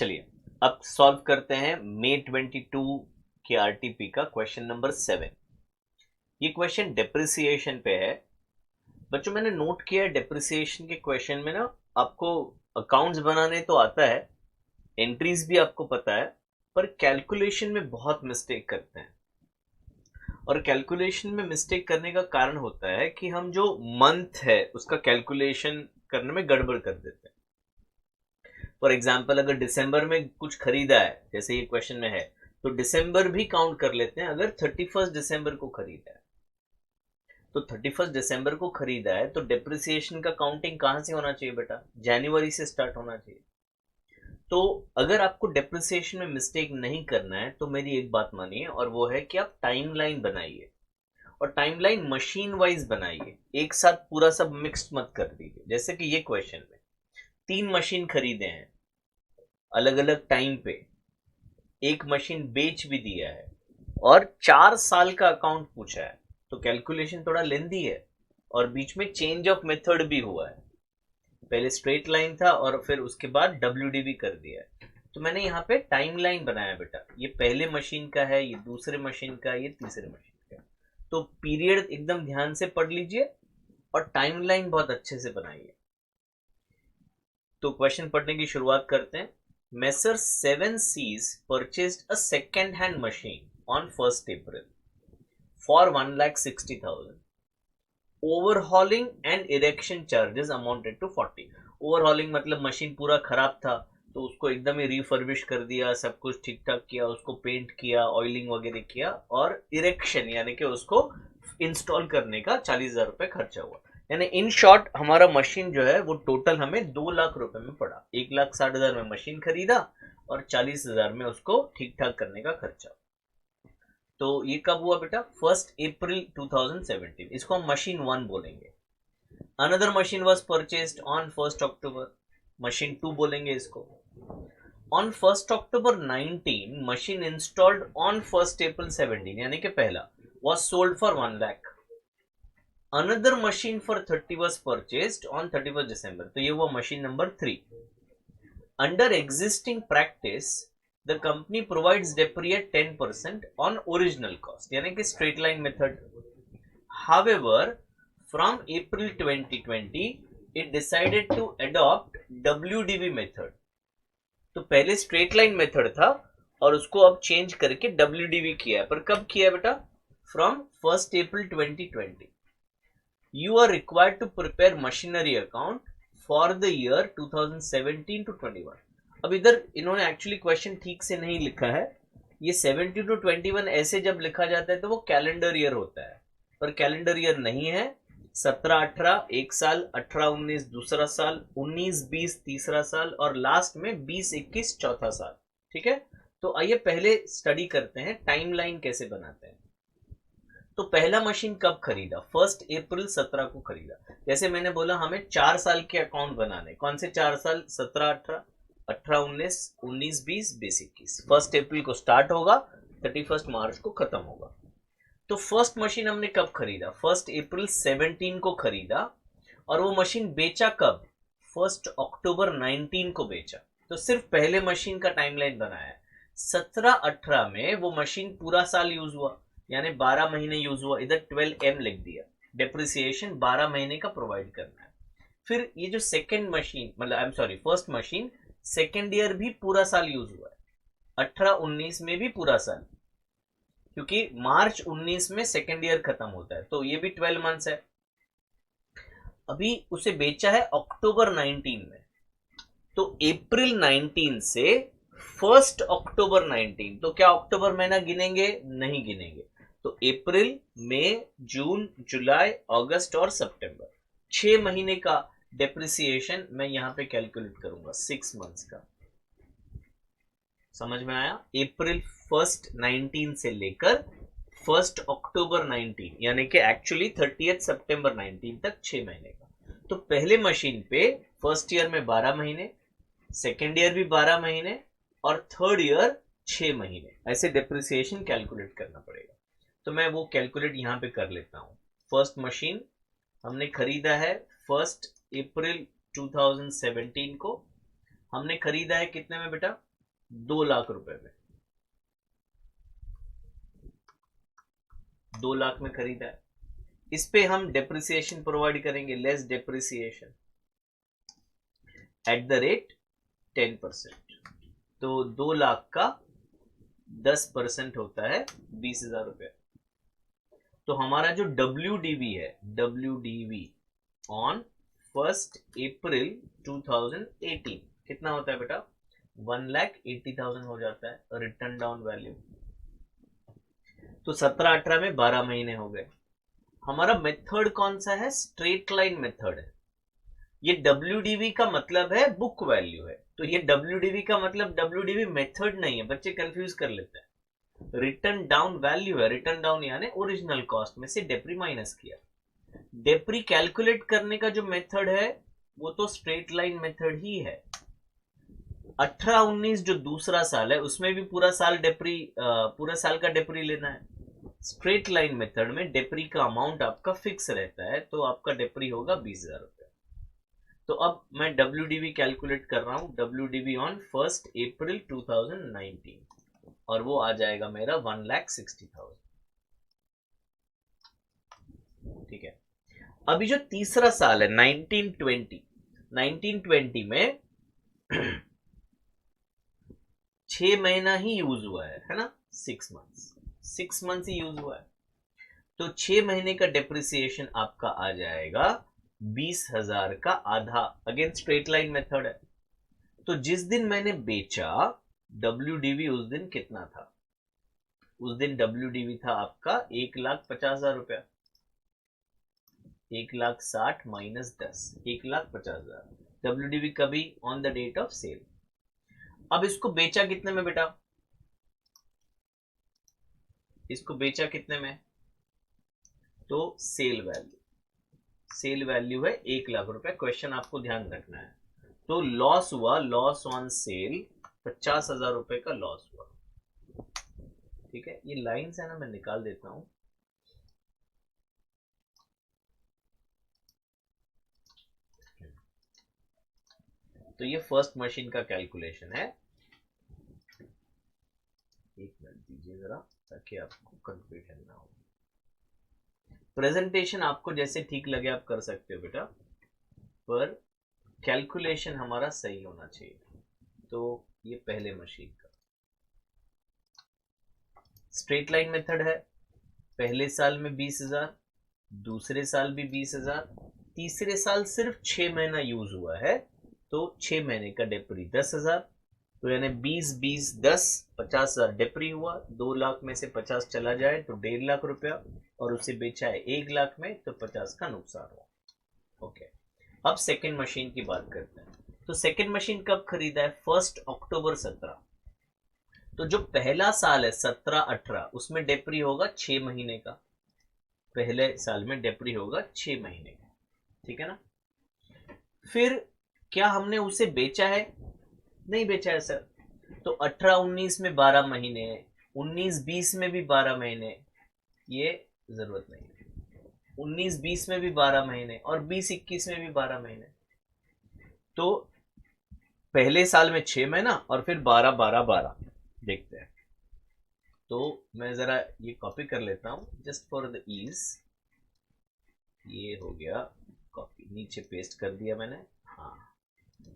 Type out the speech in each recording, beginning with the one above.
चलिए अब सॉल्व करते हैं मई 22 के आरटीपी का क्वेश्चन नंबर 7। ये क्वेश्चन डेप्रिसिएशन पे है। बच्चों मैंने नोट किया है डेप्रिसिएशन के क्वेश्चन में ना आपको अकाउंट्स बनाने तो आता है, एंट्रीज भी आपको पता है, पर कैलकुलेशन में बहुत मिस्टेक करते हैं। और कैलकुलेशन में मिस्टेक करने का कारण होता है कि हम जो मंथ है उसका कैलकुलेशन करने में गड़बड़ कर देते हैं। फॉर एग्जाम्पल अगर दिसंबर में कुछ खरीदा है, जैसे ये क्वेश्चन में है, तो दिसंबर भी काउंट कर लेते हैं अगर 31 दिसंबर को खरीदा है। तो 31 दिसंबर को खरीदा है तो डेप्रिसिएशन का काउंटिंग कहां से होना चाहिए बेटा? जनवरी से स्टार्ट होना चाहिए। तो अगर आपको डेप्रिसिएशन में मिस्टेक नहीं करना है तो मेरी एक बात मानिए, और वो है कि आप टाइमलाइन बनाइए, और टाइमलाइन मशीन वाइज बनाइए, एक साथ पूरा सब मिक्स्ड मत कर दीजिए। जैसे कि ये क्वेश्चन में 3 मशीन खरीदे हैं अलग अलग टाइम पे, एक मशीन बेच भी दिया है, और 4 साल का अकाउंट पूछा है, तो कैलकुलेशन थोड़ा लेंदी है, और बीच में चेंज ऑफ मेथड भी हुआ है। पहले स्ट्रेट लाइन था और फिर उसके बाद WDV कर दिया है। तो मैंने यहाँ पे टाइम लाइन बनाया बेटा, ये पहले मशीन का है, ये दूसरे मशीन का, ये तीसरे मशीन का। तो पीरियड एकदम ध्यान से पढ़ लीजिए और टाइम लाइन बहुत अच्छे से बनाइए। तो क्वेश्चन पढ़ने की शुरुआत करते हैं। Messrs 7 C's purchased a second-hand machine on 1st April for 1,60,000. Overhauling and erection charges amounted to 40. Overhauling मतलब मशीन पूरा खराब था तो उसको एकदम ही रिफर्बिश कर दिया, सब कुछ ठीक ठाक किया, उसको पेंट किया, ऑयलिंग वगैरह किया, और इरेक्शन यानी कि उसको इंस्टॉल करने का 40,000 रुपए खर्चा हुआ। यानी इन शॉर्ट हमारा मशीन जो है वो टोटल हमें 2 लाख रुपए में पड़ा। 1,60,000 में मशीन खरीदा और 40,000 में उसको ठीक ठाक करने का खर्चा। तो ये कब हुआ बेटा? 1 अप्रैल 2017। इसको हम मशीन 1 बोलेंगे। Another machine was purchased on 1 October, machine 2 बोलेंगे इसको। On 1 October 19 machine installed on 1 अप्रैल 17 यानी कि पहला was sold for 1 lakh. Another machine for 30 was purchased on 31st December. तो ये हुआ machine number 3। Under existing practice, the company provides depri at 10% on original cost, यानी कि straight line method. However, from April 2020, it decided to adopt WDV method. तो पहले straight line method था और उसको अब चेंज करके WDV किया है। पर कब किया है बेटा? From 1 April 2020. You are required to prepare machinery account for the year 2017 to 21. अब इधर इन्होंने एक्चुअली क्वेश्चन ठीक से नहीं लिखा है। ये 17 to 21 ऐसे जब लिखा जाता है तो वो कैलेंडर ईयर होता है, पर कैलेंडर ईयर नहीं है। 17-18 एक साल, 18-19 दूसरा साल, 19-20 तीसरा साल, और लास्ट में 20-21 चौथा साल। ठीक है, तो आइए पहले स्टडी करते हैं टाइमलाइन कैसे बनाते हैं। तो पहला मशीन कब खरीदा? 1 अप्रैल 17 को खरीदा। जैसे मैंने बोला हमें 4 साल के अकाउंट बनाने। कौन से 4 साल? 17-18, 18-19, 19-20, 20-21। 1 अप्रैल को स्टार्ट होगा, 31 मार्च को खत्म होगा। तो फर्स्ट मशीन हमने कब खरीदा? 1 अप्रैल 17 को खरीदा, और वो मशीन बेचा कब? 1 अक्टूबर 19 को बेचा। तो सिर्फ पहले मशीन का टाइमलाइन बनाया। 17-18 में वो मशीन पूरा साल यूज हुआ, यानी 12 महीने यूज हुआ। इधर 12M लिख दिया। डेप्रिसिएशन 12 महीने का प्रोवाइड करना है। फिर ये जो सेकेंड मशीन, मतलब I am sorry first machine, second year भी पूरा साल यूज हुआ है। 18-19 में भी पूरा साल, क्योंकि मार्च 19 में सेकेंड ईयर खत्म होता है, तो ये भी 12 मंथ्स है। अभी उसे बेचा है अक्टूबर 19 में, तो अप्रैल 19 से 1 अक्टूबर 19, तो क्या अक्टूबर महीना गिनेंगे? नहीं गिनेंगे। तो अप्रैल, मई, जून, जुलाई, अगस्त और सितंबर, 6 महीने का डेप्रिसिएशन मैं यहां पे कैलकुलेट करूंगा, 6 मंथ्स का। समझ में आया? अप्रैल 1 19 से लेकर 1 अक्टूबर 19 यानी कि एक्चुअली 30 सितंबर 19 तक 6 महीने का। तो पहले मशीन पे फर्स्ट ईयर में 12 महीने, सेकेंड ईयर भी 12 महीने, और थर्ड ईयर 6 महीने, ऐसे डेप्रिसिएशन कैलकुलेट करना पड़ेगा। तो मैं वो कैलकुलेट यहां पे कर लेता हूं। फर्स्ट मशीन हमने खरीदा है 1 अप्रैल 2017 को। हमने खरीदा है कितने में बेटा? 2 लाख रुपए में, 2 लाख में खरीदा है। इस पे हम डेप्रिसिएशन प्रोवाइड करेंगे, less depreciation at the rate 10%। तो 2 लाख का 10% होता है 20,000 रुपये। तो हमारा जो WDV है, WDV ऑन 1 अप्रैल 2018 कितना होता है बेटा? 1,80,000 हो जाता है रिटर्न डाउन वैल्यू। तो 17-18 में 12 महीने हो गए। हमारा मेथड कौन सा है? स्ट्रेट लाइन मेथड है। ये WDV का मतलब है बुक वैल्यू है, तो ये WDV का मतलब WDV मेथड नहीं है, बच्चे कंफ्यूज कर लेते हैं। रिटर्न डाउन वैल्यू है, रिटर्न डाउन यानी ओरिजिनल कॉस्ट में से डेप्री माइनस किया। डेप्री कैलकुलेट करने का जो मेथड है वो तो स्ट्रेट लाइन मेथड ही है। 18-19 जो दूसरा साल है उसमें भी पूरा साल डेप्री, पूरा साल का डेप्री लेना है। स्ट्रेट लाइन मेथड में डेप्री का अमाउंट आपका फिक्स रहता है, तो आपका डेप्री होगा 20,000 रुपए। तो अब मैं WDV कैलकुलेट कर रहा हूं, WDV ऑन 1 अप्रैल 2019, और वो आ जाएगा मेरा 1,60,000। ठीक है। अभी जो तीसरा साल है 1920 में 6 महीना ही यूज हुआ है ना, 6 मंथ्स ही यूज हुआ है। तो 6 महीने का डेप्रिसिएशन आपका आ जाएगा 20,000 का आधा। अगेन स्ट्रेट लाइन मेथड है। तो जिस दिन मैंने बेचा, WDV उस दिन कितना था? उस दिन WDV था आपका 1,50,000 रुपया। 1,60,000 माइनस 10, 1,50,000 WDV कभी? On the date of sale. अब इसको बेचा कितने में बेटा? इसको बेचा कितने में? तो सेल वैल्यू है 1,00,000 रुपए। क्वेश्चन आपको ध्यान रखना है। तो लॉस हुआ, लॉस ऑन सेल 50,000 रुपए का लॉस हुआ। ठीक है, ये लाइंस है ना, मैं निकाल देता हूं। तो ये फर्स्ट मशीन का कैलकुलेशन है। एक मिनट दीजिए जरा, ताकि आपको कंफ्यूजन ना हो। प्रेजेंटेशन आपको जैसे ठीक लगे आप कर सकते हो बेटा, पर कैलकुलेशन हमारा सही होना चाहिए। तो ये पहले मशीन का स्ट्रेट लाइन मेथड है। पहले साल में 20,000, दूसरे साल भी 20,000, तीसरे साल सिर्फ 6 महीना यूज हुआ है, तो 6 महीने का डेप्री 10,000। तो यानी 20-20-10, 50,000 डेप्री हुआ। 2 लाख में से 50 चला जाए तो 1.5 लाख रुपया, और उसे बेचा है 1 लाख में, तो 50 का नुकसान हुआ। ओके, अब सेकेंड मशीन की बात करते हैं। तो सेकेंड मशीन कब खरीदा है? 1 अक्टूबर 17। तो जो पहला साल है 17-18, उसमें डेप्री होगा 6 महीने का। पहले साल में डेप्री होगा 6 महीने का। ठीक है ना। फिर क्या हमने उसे बेचा है? नहीं बेचा है सर। तो 18-19 में 12 महीने, 19-20 में भी 12 महीने, ये जरूरत नहीं है। 19-20 में भी 12 महीने और 20-21 में भी 12 महीने। तो पहले साल में 6 महीना और फिर 12-12-12 देखते हैं। तो मैं जरा ये कॉपी कर लेता हूं जस्ट फॉर द ईज। ये हो गया कॉपी, नीचे पेस्ट कर दिया मैंने। हाँ,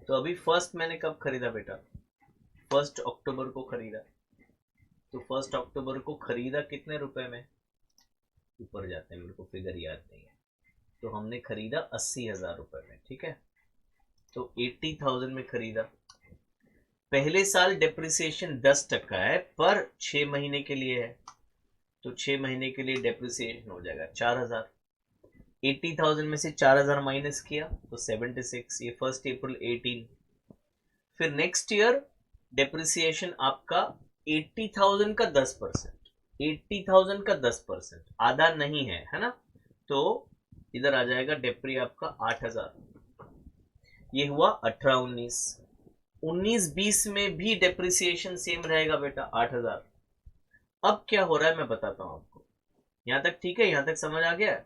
तो अभी फर्स्ट मैंने कब खरीदा बेटा? 1 अक्टूबर को खरीदा। तो 1 अक्टूबर को खरीदा कितने रुपए में? ऊपर जाते हैं, मेरे को फिगर याद नहीं है। तो हमने खरीदा 80,000 रुपए में। ठीक है, तो 80,000 में खरीदा। पहले साल डेप्रिसिएशन 10% है, पर 6 महीने के लिए है, तो 6 महीने के लिए डेप्रिसिएशन हो जाएगा 4,000। 80,000 में से 4,000 माइनस किया तो 76। ये 1 अप्रैल 18। फिर नेक्स्ट ईयर डेप्रिसिएशन आपका 80,000 का 10%, 80,000 का 10%, आधा नहीं है, है ना। तो इधर आ जाएगा डेप्री आपका 8,000। ये हुआ 18-19। 19-20 में भी डेप्रिसिएशन सेम रहेगा बेटा, 8,000। अब क्या हो रहा है मैं बताता हूं आपको। यहां तक ठीक है? यहां तक समझ आ गया?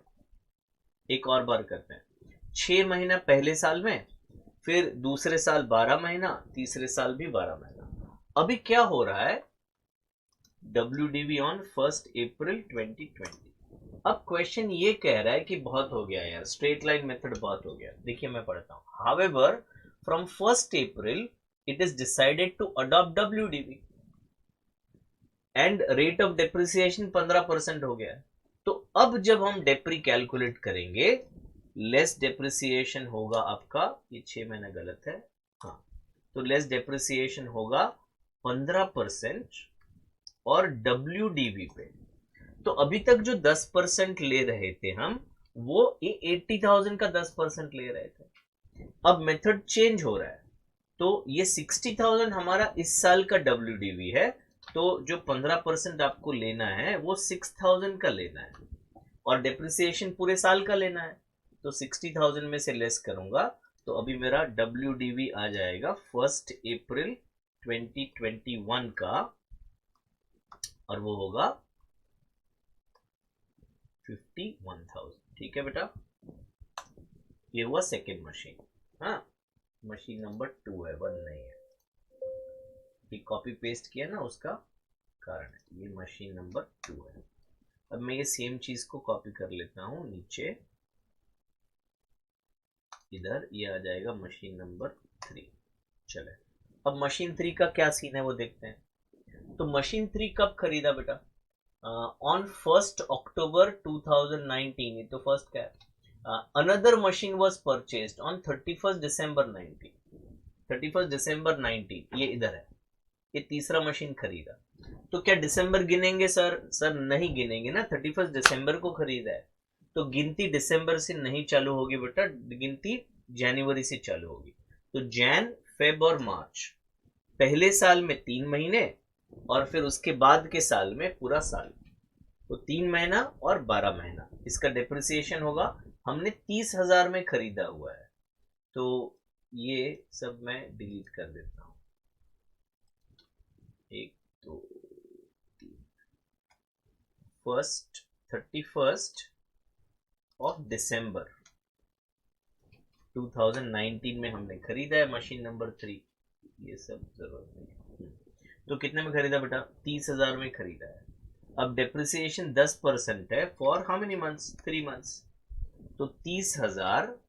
एक और बार करते हैं। 6 महीना पहले साल में, फिर दूसरे साल 12 महीना, तीसरे साल भी 12 महीना। अभी क्या हो रहा है, WDV ऑन 1 अप्रैल 2020। अब क्वेश्चन ये कह रहा है कि बहुत हो गया यार, स्ट्रेट लाइन मेथड बहुत हो गया। देखिए मैं पढ़ता हूं, however from 1 April it is decided to adopt WDV and rate of depreciation 15% हो गया है। तो अब जब हम डेप्री कैलकुलेट करेंगे, लेस डेप्रिसिएशन होगा आपका, ये 6 महीना गलत है, हाँ, तो लेस डेप्रिसिएशन होगा 15% और WDV पे। तो अभी तक जो 10% ले रहे थे हम, वो ये 80,000 का 10% ले रहे थे। अब मेथड चेंज हो रहा है, तो ये 60,000 हमारा इस साल का WDV है, तो जो 15% आपको लेना है वो 6,000 का लेना है, और डेप्रिसिएशन पूरे साल का लेना है, तो 60,000 में से लेस करूंगा, तो अभी मेरा WDV आ जाएगा 1 अप्रैल 2021 का, और वो होगा 51,000। ठीक है बेटा, ये हुआ सेकेंड मशीन। हाँ, मशीन नंबर 2 है, 1 नहीं है, ये कॉपी पेस्ट किया ना, उसका कारण है। ये मशीन नंबर 2 है। अब मैं ये सेम चीज को कॉपी कर लेता हूं नीचे, इधर ये आ जाएगा मशीन नंबर 3। चले, अब मशीन 3 का क्या सीन है वो देखते हैं। तो मशीन 3 कब खरीदा बेटा? ऑन 1 अक्टूबर 2019, ये तो फर्स्ट का है। Another machine was purchased on 31 दिसंबर 19, 31 दिसंबर 19, ये इधर है, ये तीसरा मशीन खरीदा। तो क्या दिसंबर गिनेंगे सर? सर नहीं गिनेंगे ना, 31 दिसंबर को खरीदा है, तो गिनती दिसंबर से नहीं चालू होगी बेटा, गिनती जनवरी से चालू होगी। तो जैन, फेब और मार्च, पहले साल में 3 महीने, और फिर उसके बाद के साल में पूरा साल, तो 3 महीना और 12 महीना इसका डिप्रिसिएशन होगा। हमने 30,000 में खरीदा हुआ है, तो ये सब मैं डिलीट कर देता हूं। 1 2 3, 31 ऑफ दिसंबर 2019 में हमने खरीदा है मशीन नंबर 3, ये सब जरूरत नहीं। तो कितने में खरीदा बेटा? 30,000 में खरीदा है। अब डेप्रिसिएशन 10% है for how many months? 3 months. तो 30,000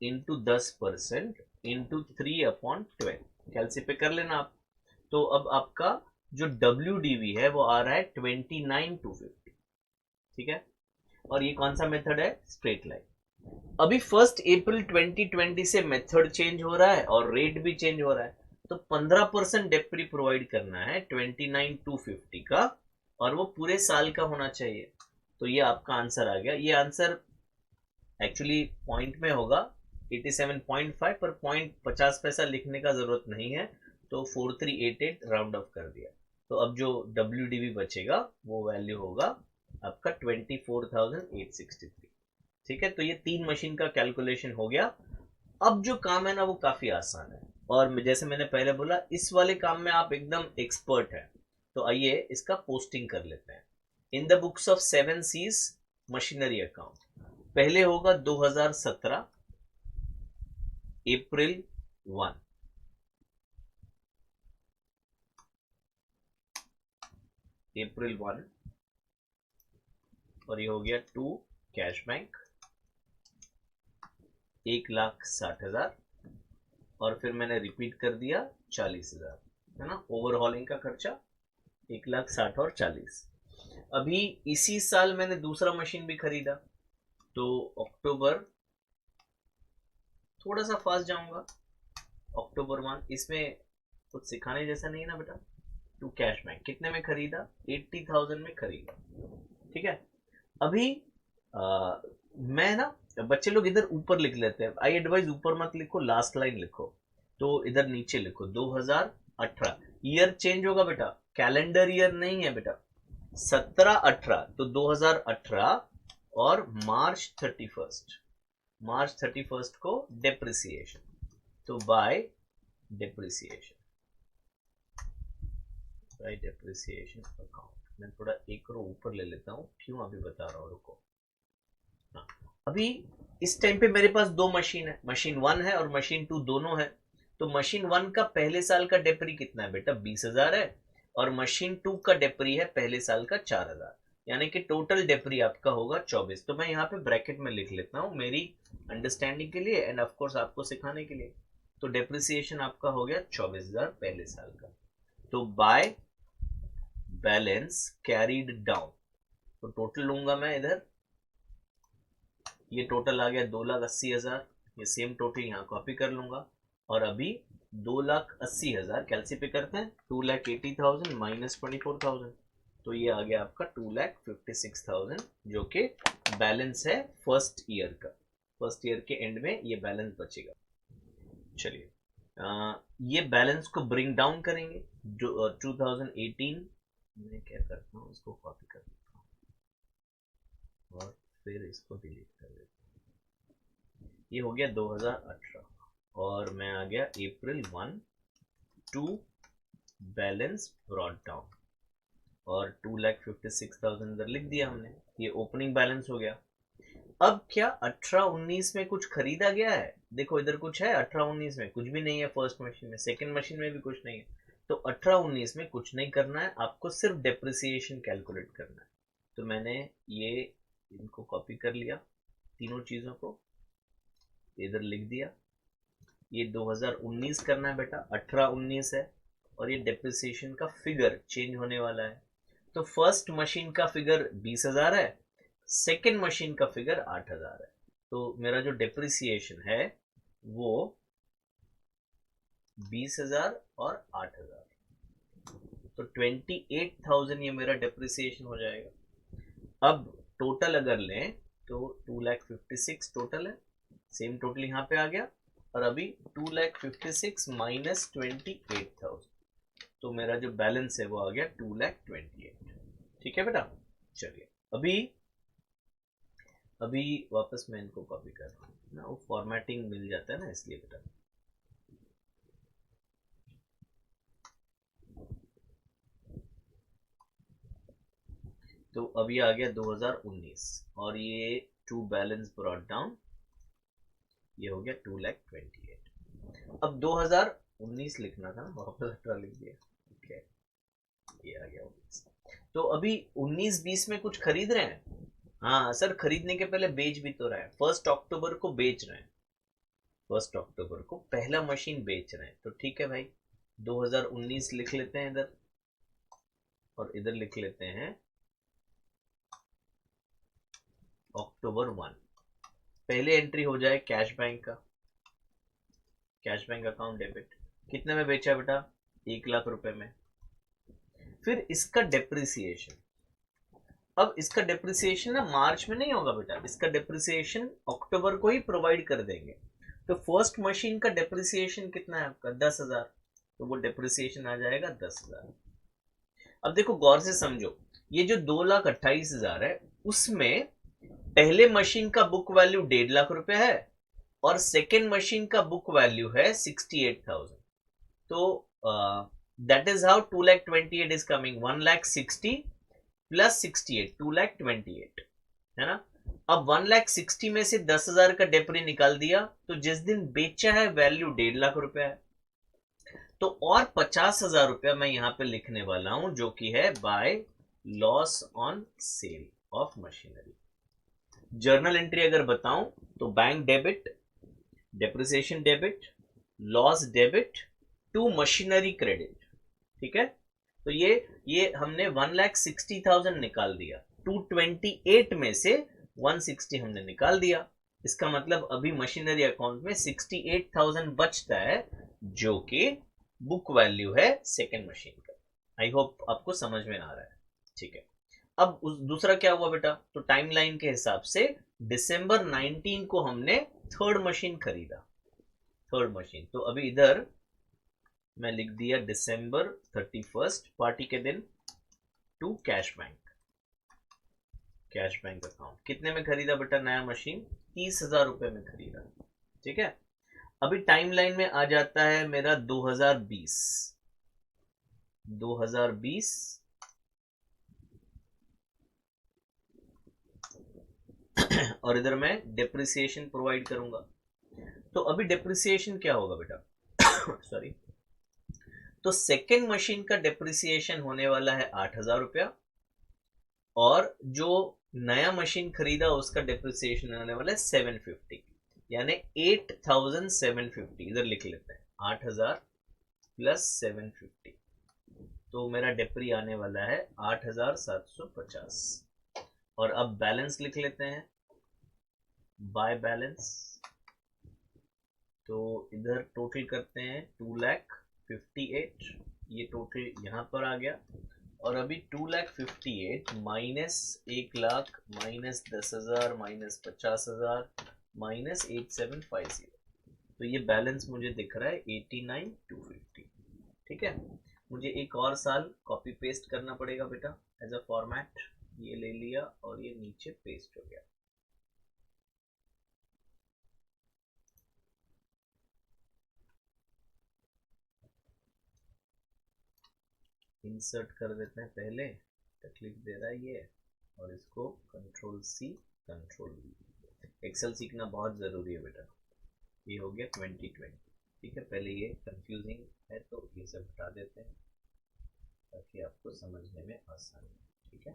इंटू 10% इंटू 3/12, कैलसी पे कर लेना आप। तो अब आपका जो WDV है वो आ रहा है 29,250। ठीक है, और ये कौन सा मेथड है? Straight line. अभी 1 अप्रैल 2020 से मेथड चेंज हो रहा है और रेट भी चेंज हो रहा है, तो 15% डेप्री प्रोवाइड करना है 29,250 का, और वो पूरे साल का होना चाहिए। तो ये आपका आंसर आ गया। ये आंसर एक्चुअली पॉइंट में होगा 87.5, पर पॉइंट 50 पैसा लिखने का जरूरत नहीं है, तो 4388 राउंड ऑफ कर दिया। तो अब जो WDV बचेगा वो वैल्यू होगा आपका 24,863। ठीक है, तो ये 3 मशीन का कैलकुलेशन हो गया। अब जो काम है ना वो काफी आसान है, और जैसे मैंने पहले बोला, इस वाले काम में आप एकदम एक्सपर्ट है। तो आइए इसका पोस्टिंग कर लेते हैं। In the books of 7 C's machinery account, पहले होगा 2017 अप्रैल 1, अप्रैल 1, और ये हो गया 2 कैश बैंक 1,60,000, और फिर मैंने रिपीट कर दिया 40,000, है ना, ओवरहॉलिंग का खर्चा 1,60,000 और 40। अभी इसी साल मैंने दूसरा मशीन भी खरीदा, तो अक्टूबर, थोड़ा सा फास्ट जाऊंगा, अक्टूबर 1, इसमें कुछ सिखाने जैसा नहीं है ना बेटा। 2 कैश बैंक कितने में खरीदा? 80,000 में खरीदा। ठीक है, अभी मैं ना, बच्चे लोग इधर ऊपर लिख लेते हैं, आई एडवाइज ऊपर मत लिखो, लास्ट लाइन लिखो। तो इधर नीचे लिखो 2018, ईयर चेंज होगा बेटा, कैलेंडर ईयर नहीं है बेटा, 17-18, तो 2018 और मार्च 31 को डेप्रिसिएशन, तो bye depreciation, bye depreciation account. मैं थोड़ा एक रो ऊपर ले लेता हूं, क्यों अभी बता रहा हूं, रुको। अभी इस टाइम पे मेरे पास 2 मशीन है, मशीन 1 है और मशीन 2 दोनों है। तो तो मशीन 1 का पहले साल का डेप्री कितना है बेटा, 20,000 है, और मशीन 2 का डेप्री है पहले साल का 4,000, यानी कि टोटल डेप्री आपका होगा 24। तो मैं यहाँ पे ब्रैकेट में लिख लेता हूँ मेरी अंडरस्टैंडिंग के लिए एंड ऑफ कोर्स आपको सिखाने के लिए। तो डेप्रिसिएशन आपका हो गया 24,000 पहले साल का। तो बाय बैलेंस कैरीड डाउन, तो टोटल लूंगा मैं इधर, ये टोटल आ गया 2,80,000, ये सेम टोटल यहाँ कॉपी कर लूंगा, और अभी 2,80,000 कैलसी पे करते हैं, 2,80,000 माइनस 24,000, तो ये आ गया आपका 2,56,000 जो कि बैलेंस है फर्स्ट ईयर का। फर्स्ट ईयर के एंड में ये बैलेंस बचेगा। चलिए ये बैलेंस को ब्रिंग डाउन करेंगे, जो 2018 में क्या करता हूँ, इसको कॉपी कर देता हूँ और फिर इसको डिलीट कर देता हूँ। ये हो गया 2018 और मैं आ गया अप्रैल 1 टू बैलेंस ब्रॉट डाउन और 2,56,000 इधर लिख दिया हमने, ये ओपनिंग बैलेंस हो गया। अब क्या 18-19 में कुछ खरीदा गया है? देखो इधर कुछ है 18-19 में, कुछ भी नहीं है फर्स्ट मशीन में, सेकंड मशीन में भी कुछ नहीं है, तो 18-19 में कुछ नहीं करना है, आपको सिर्फ डेप्रिसिएशन कैलकुलेट करना है। तो मैंने ये इनको कॉपी कर लिया, तीनों चीजों को इधर लिख दिया। ये 2019 करना है बेटा, 18-19 है, और ये डेप्रिसिएशन का फिगर चेंज होने वाला है। तो फर्स्ट मशीन का फिगर 20,000 है, सेकेंड मशीन का फिगर 8,000 है, तो मेरा जो डेप्रिसिएशन है वो 20,000 और 8,000, तो 28,000 ये मेरा डेप्रिसिएशन हो जाएगा। अब टोटल अगर लें तो 2,56,000 टोटल है, सेम टोटल यहाँ पे आ गया, और अभी 2,56,000 माइनस 28,000, तो मेरा जो बैलेंस है वो आ गया 2,28,000। ठीक है बेटा। चलिए अभी वापस मैं इनको कॉपी कर रहा हूँ ना, वो फॉर्मेटिंग मिल जाता है ना, इसलिए बेटा। तो अभी आ गया 2019 और ये टू बैलेंस ब्रॉट डाउन, ये हो गया 2,28,000। अब 2019 लिखना था, वापस 18 लिख दिया। ठीक है, ये आ गया 19। तो अभी 19-20 में कुछ खरीद रहे हैं? हाँ सर, खरीदने के पहले बेच भी तो रहे हैं, 1 अक्टूबर को बेच रहे हैं, 1 अक्टूबर को पहला मशीन बेच रहे हैं, तो ठीक है भाई 2019 लिख लेते हैं इधर, और इधर लिख लेते हैं अक्टूबर 1। पहले एंट्री हो जाए कैश बैंक का, कैश बैंक अकाउंट डेबिट, कितने में बेचा बेटा, 1,00,000 रुपए में। फिर इसका डेप्रिसिएशन, अब इसका डेप्रिसिएशन ना मार्च में नहीं होगा बेटा, इसका डेप्रिसिएशन अक्टूबर को ही प्रोवाइड कर देंगे। तो फर्स्ट मशीन का डेप्रिसिएशन कितना है आपका, 10,000, तो वो डेप्रिसिएशन आ जाएगा 10,000। अब देखो गौर से समझो, ये जो 2,28,000 है उसमें पहले मशीन का बुक वैल्यू 1,50,000 रुपए है और सेकेंड मशीन का बुक वैल्यू है 68,000, तो that is how 2,28,000 is coming, 1,60,000 plus 68, 2,28,000 है ना। अब 1,60,000 में से 10,000 का डेप्री निकाल दिया, तो जिस दिन बेचा है वैल्यू 1,50,000 रुपया है, तो और 50,000 रुपया मैं यहां पे लिखने वाला हूं, जो कि है by loss on sale of machinery. Journal entry अगर बताऊं तो bank debit, depreciation debit, loss debit to machinery credit. ठीक है, तो ये हमने 1,60,000 निकाल दिया, 228 में से 160 हमने निकाल दिया, इसका मतलब अभी मशीनरी अकाउंट में 68,000 बचता है, जो कि बुक वैल्यू है सेकेंड मशीन का। आई होप आपको समझ में आ रहा है। ठीक है, अब उस दूसरा क्या हुआ बेटा, तो टाइमलाइन के हिसाब से दिसंबर 19 को हमने थर्ड मशीन खरीदा, थर्ड मशीन, तो अभी इधर मैं लिख दिया दिसंबर 31 पार्टी के दिन to cash bank, cash bank account. कितने में खरीदा बेटा नया मशीन, 30,000 रुपए में खरीदा। ठीक है, अभी टाइमलाइन में आ जाता है मेरा 2020, 2020 और इधर मैं डेप्रिसिएशन प्रोवाइड करूंगा। तो अभी डेप्रिसिएशन क्या होगा बेटा सॉरी। तो सेकेंड मशीन का डेप्रिसिएशन होने वाला है 8,000 रुपया, और जो नया मशीन खरीदा उसका डेप्रिसिएशन होने वाला है 750, यानी 8,750। इधर लिख लेते हैं 8,000 प्लस 750, तो मेरा डेप्री आने वाला है 8,750। और अब बैलेंस लिख लेते हैं, बाय बैलेंस। तो इधर टोटल करते हैं 2,58,000, ये टोटल यहाँ पर आ गया। और अभी 2,58,000 माइनस 1,00,000 माइनस 10,000 माइनस 50,000 माइनस 8,750, तो ये बैलेंस मुझे दिख रहा है 89,250। ठीक है, मुझे एक और साल कॉपी पेस्ट करना पड़ेगा बेटा एज अ फॉर्मेट। ये ले लिया और ये नीचे पेस्ट हो गया। इंसर्ट कर देते हैं, पहले तकलीफ दे रहा है ये, और इसको control C control V. Excel सीखना बहुत ज़रूरी है बेटा। ये हो गया 2020। ठीक है, पहले ये कंफ्यूजिंग है तो ये सब हटा देते हैं ताकि आपको समझने में आसानी हो। ठीक है,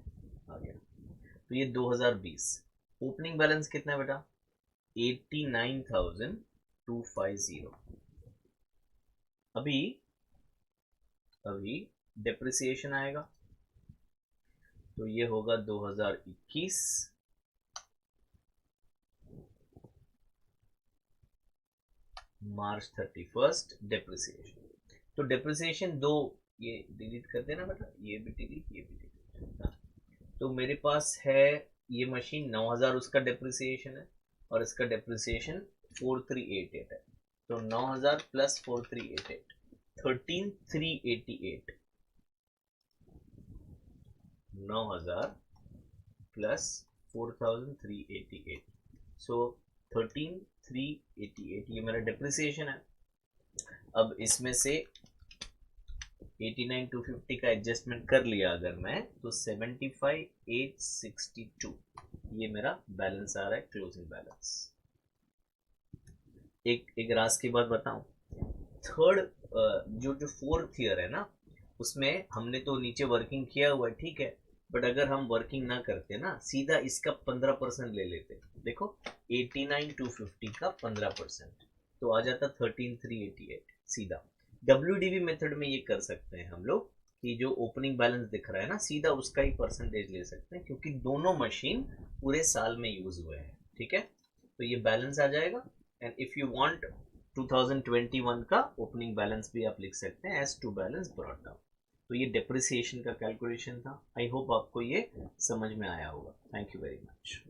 आ गया। तो ये 2020 ओपनिंग बैलेंस कितना है बेटा? 89,250। अभी डेप्रिसिएशन आएगा, तो ये होगा 2021 मार्च 31 डेप्रिसिएशन। तो डेप्रिसिएशन दो, ये डिलीट कर देना बेटा, ये भी डिलीट, ये भी डिलीट। तो मेरे पास है ये मशीन 9,000 उसका डेप्रिसिएशन है, और इसका डेप्रिसिएशन 4,388 है। तो 9,000 प्लस 4,388 13,388। 9,000 प्लस 4,388, सो 13,388 ये मेरा डेप्रिसिएशन है। अब इसमें से 89,250 का एडजस्टमेंट कर लिया अगर मैं, तो 75,862 ये मेरा बैलेंस आ रहा है, क्लोजिंग बैलेंस। एक राज की बात बताऊं, थर्ड जो फोर्थ ईयर है ना, उसमें हमने तो नीचे वर्किंग किया हुआ है, ठीक है, बट अगर हम वर्किंग ना करते ना, सीधा इसका 15% ले लेते, देखो 89,250 का 15%, तो आ जाता 13,388 सीधा। WDV मेथड में ये कर सकते हैं हम लोग कि जो ओपनिंग बैलेंस दिख रहा है ना, सीधा उसका ही परसेंटेज ले सकते हैं, क्योंकि दोनों मशीन पूरे साल में यूज हुए हैं। ठीक है, तो ये बैलेंस आ जाएगा। एंड इफ यू वांट 2021 का ओपनिंग बैलेंस भी आप लिख सकते हैं as to balance brought down. तो ये डेप्रिसिएशन का कैलकुलेशन था। आई होप आपको ये समझ में आया होगा। Thank you very much.